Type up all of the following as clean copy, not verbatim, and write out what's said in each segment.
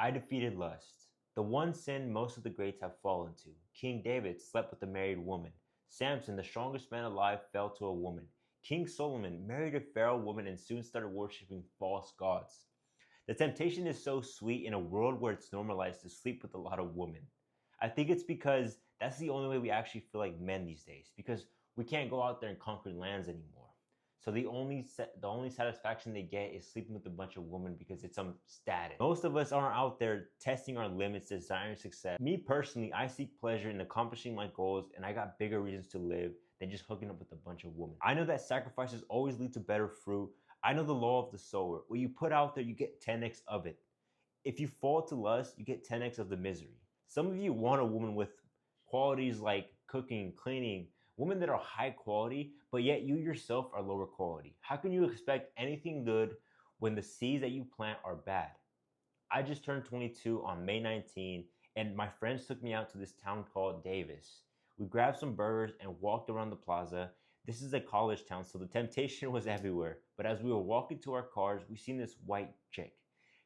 I defeated lust. The one sin most of the greats have fallen to. King David slept with a married woman. Samson, the strongest man alive, fell to a woman. King Solomon married a Pharaoh woman and soon started worshiping false gods. The temptation is so sweet in a world where it's normalized to sleep with a lot of women. I think it's because that's the only way we actually feel like men these days, because we can't go out there and conquer lands anymore. So the only satisfaction they get is sleeping with a bunch of women because it's some status. Most of us aren't out there testing our limits, desiring success. Me personally, I seek pleasure in accomplishing my goals, and I got bigger reasons to live than just hooking up with a bunch of women. I know that sacrifices always lead to better fruit. I know the law of the sower. What you put out there, you get 10x of it. If you fall to lust, you get 10x of the misery. Some of you want a woman with qualities like cooking, cleaning, women that are high quality, but yet you yourself are lower quality. How can you expect anything good when the seeds that you plant are bad? I just turned 22 on May 19, and my friends took me out to this town called Davis. We grabbed some burgers and walked around the plaza. This is a college town, so the temptation was everywhere. But as we were walking to our cars, we seen this white chick.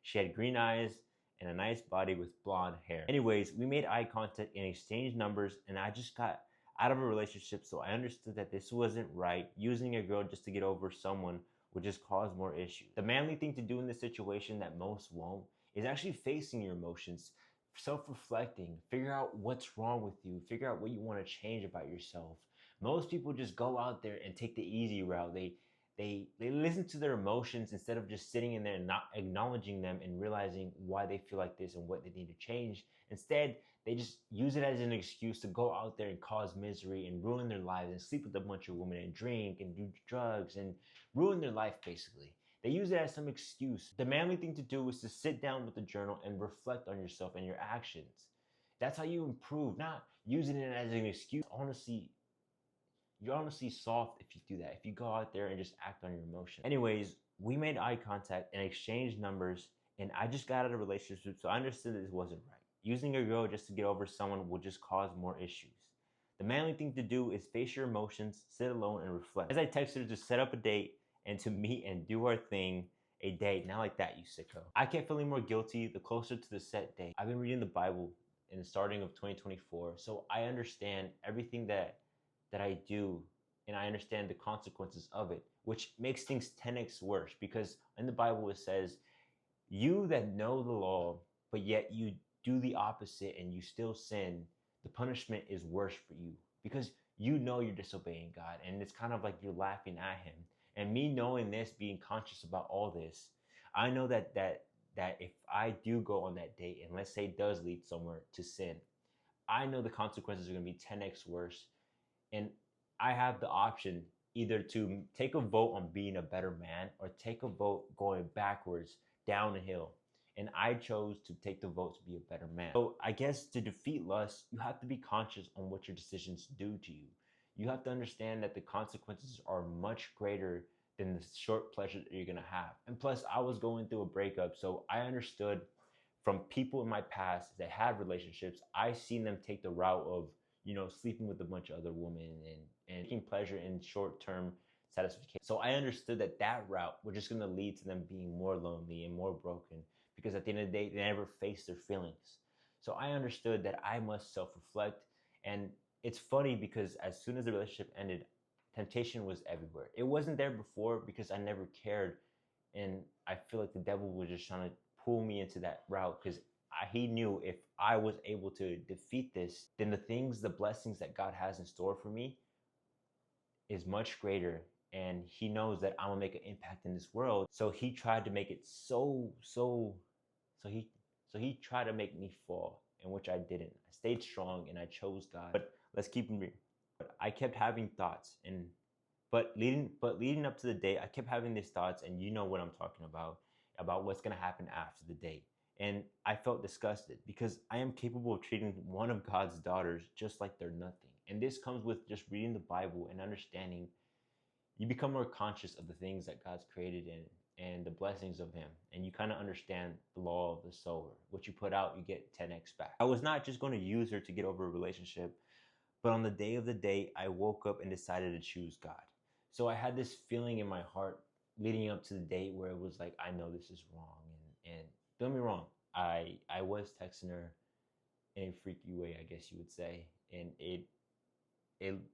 She had green eyes and a nice body with blonde hair. Anyways, we made eye contact and exchanged numbers, and I just got out of a relationship, so I understood that this wasn't right. Using a girl just to get over someone would just cause more issues. The manly thing to do in this situation that most won't is actually facing your emotions, self-reflecting, figure out what's wrong with you, figure out what you want to change about yourself. Most people just go out there and take the easy route. They listen to their emotions instead of just sitting in there and not acknowledging them and realizing why they feel like this and what they need to change. Instead, they just use it as an excuse to go out there and cause misery and ruin their lives and sleep with a bunch of women and drink and do drugs and ruin their life basically. They use it as some excuse. The manly thing to do is to sit down with a journal and reflect on yourself and your actions. That's how you improve, not using it as an excuse. Honestly, you're honestly soft if you do that, if you go out there and just act on your emotions. Anyways, we made eye contact and exchanged numbers, and I just got out of a relationship, so I understood that this wasn't right. Using a girl just to get over someone will just cause more issues. The manly thing to do is face your emotions, sit alone, and reflect. As I texted her to set up a date and to meet and do our thing, a date, not like that, you sicko. I kept feeling more guilty the closer to the set date. I've been reading the Bible in the starting of 2024, so I understand everything that I do, and I understand the consequences of it, which makes things 10x worse because in the Bible it says, you that know the law, but yet you do the opposite and you still sin, the punishment is worse for you because you know you're disobeying God, and it's kind of like you're laughing at him. And me knowing this, being conscious about all this, I know that if I do go on that date and let's say it does lead somewhere to sin, I know the consequences are going to be 10x worse. And I have the option either to take a vote on being a better man or take a vote going backwards down a hill. And I chose to take the vote to be a better man. So I guess to defeat lust, you have to be conscious on what your decisions do to you. You have to understand that the consequences are much greater than the short pleasure that you're gonna have. And plus, I was going through a breakup, so I understood from people in my past that had relationships, I seen them take the route of sleeping with a bunch of other women and taking pleasure in short-term satisfaction. So I understood that that route was just going to lead to them being more lonely and more broken because at the end of the day, they never faced their feelings. So I understood that I must self-reflect. And it's funny because as soon as the relationship ended, temptation was everywhere. It wasn't there before because I never cared. And I feel like the devil was just trying to pull me into that route because he knew if I was able to defeat this, then the blessings that God has in store for me is much greater. And he knows that I'm gonna make an impact in this world. So he tried to make it so he tried to make me fall, in which I didn't. I stayed strong and I chose God. But let's keep it real. But I kept having thoughts leading up to the date, I kept having these thoughts, and you know what I'm talking about what's gonna happen after the date. And I felt disgusted because I am capable of treating one of God's daughters just like they're nothing. And this comes with just reading the Bible and understanding. You become more conscious of the things that God's created in and the blessings of him. And you kind of understand the law of the sower. What you put out, you get 10x back. I was not just going to use her to get over a relationship, but on the day of the date, I woke up and decided to choose God. So I had this feeling in my heart leading up to the date where it was like, I know this is wrong. And don't get me wrong, I was texting her in a freaky way, I guess you would say, and it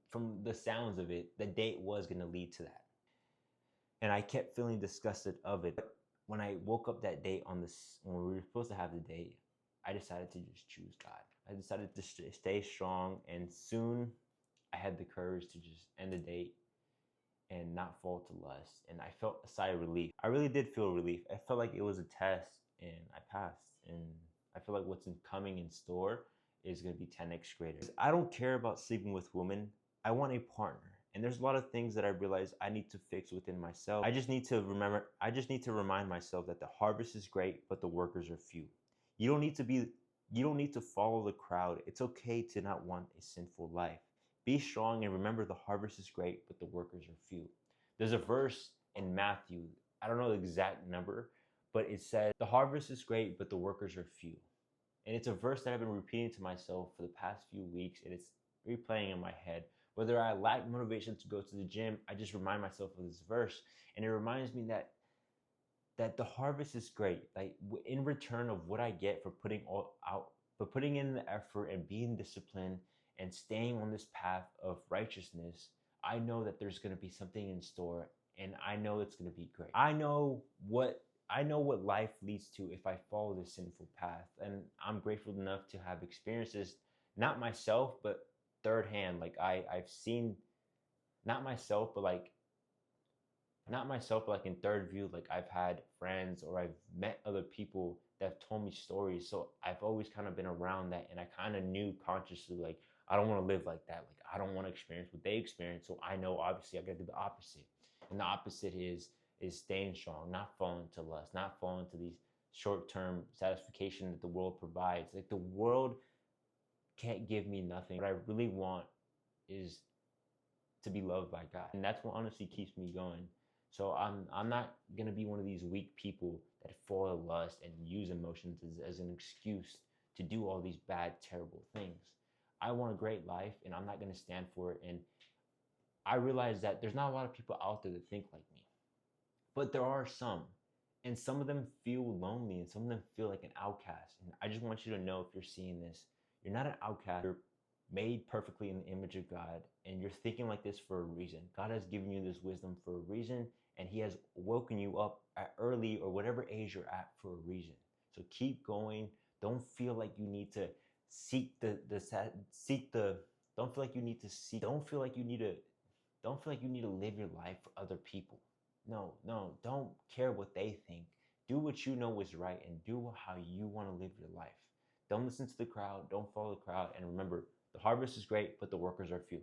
from the sounds of it, the date was gonna lead to that, and I kept feeling disgusted of it. But when I woke up that day on this, when we were supposed to have the date, I decided to just choose God. I decided to stay strong, and soon I had the courage to just end the date and not fall to lust. And I felt a sigh of relief. I really did feel relief. I felt like it was a test and I passed. And I feel like what's coming in store is going to be 10x greater. I don't care about sleeping with women. I want a partner. And there's a lot of things that I realize I need to fix within myself. I just need to remind myself that the harvest is great, but the workers are few. You don't need to follow the crowd. It's okay to not want a sinful life. Be strong and remember the harvest is great, but the workers are few. There's a verse in Matthew, I don't know the exact number, but it says, the harvest is great, but the workers are few. And it's a verse that I've been repeating to myself for the past few weeks, and it's replaying in my head. Whether I lack motivation to go to the gym, I just remind myself of this verse, and it reminds me that the harvest is great. Like in return of what I get for putting in the effort and being disciplined and staying on this path of righteousness, I know that there's going to be something in store, and I know it's going to be great. I know what life leads to if I follow this sinful path, and I'm grateful enough to have experiences, not myself, but third hand. Like I've seen, not myself, but like in third view, like I've had friends or I've met other people that have told me stories. So I've always kind of been around that, and I kind of knew consciously, like, I don't want to live like that. Like I don't want to experience what they experience. So I know obviously I got to do the opposite. And the opposite is staying strong, not falling to lust, not falling to these short-term satisfaction that the world provides. Like the world can't give me nothing. What I really want is to be loved by God. And that's what honestly keeps me going. So I'm not gonna be one of these weak people that fall to lust and use emotions as an excuse to do all these bad, terrible things. I want a great life, and I'm not gonna stand for it. And I realize that there's not a lot of people out there that think like me, but there are some, and some of them feel lonely, and some of them feel like an outcast. And I just want you to know, if you're seeing this, you're not an outcast. You're made perfectly in the image of God, and you're thinking like this for a reason. God has given you this wisdom for a reason, and He has woken you up at early or whatever age you're at for a reason. So keep going. Don't feel like you need to don't feel like you need to seek. Don't feel like you need to live your life for other people. No, don't care what they think. Do what you know is right, and do how you want to live your life. Don't listen to the crowd. Don't follow the crowd. And remember, the harvest is great, but the workers are few.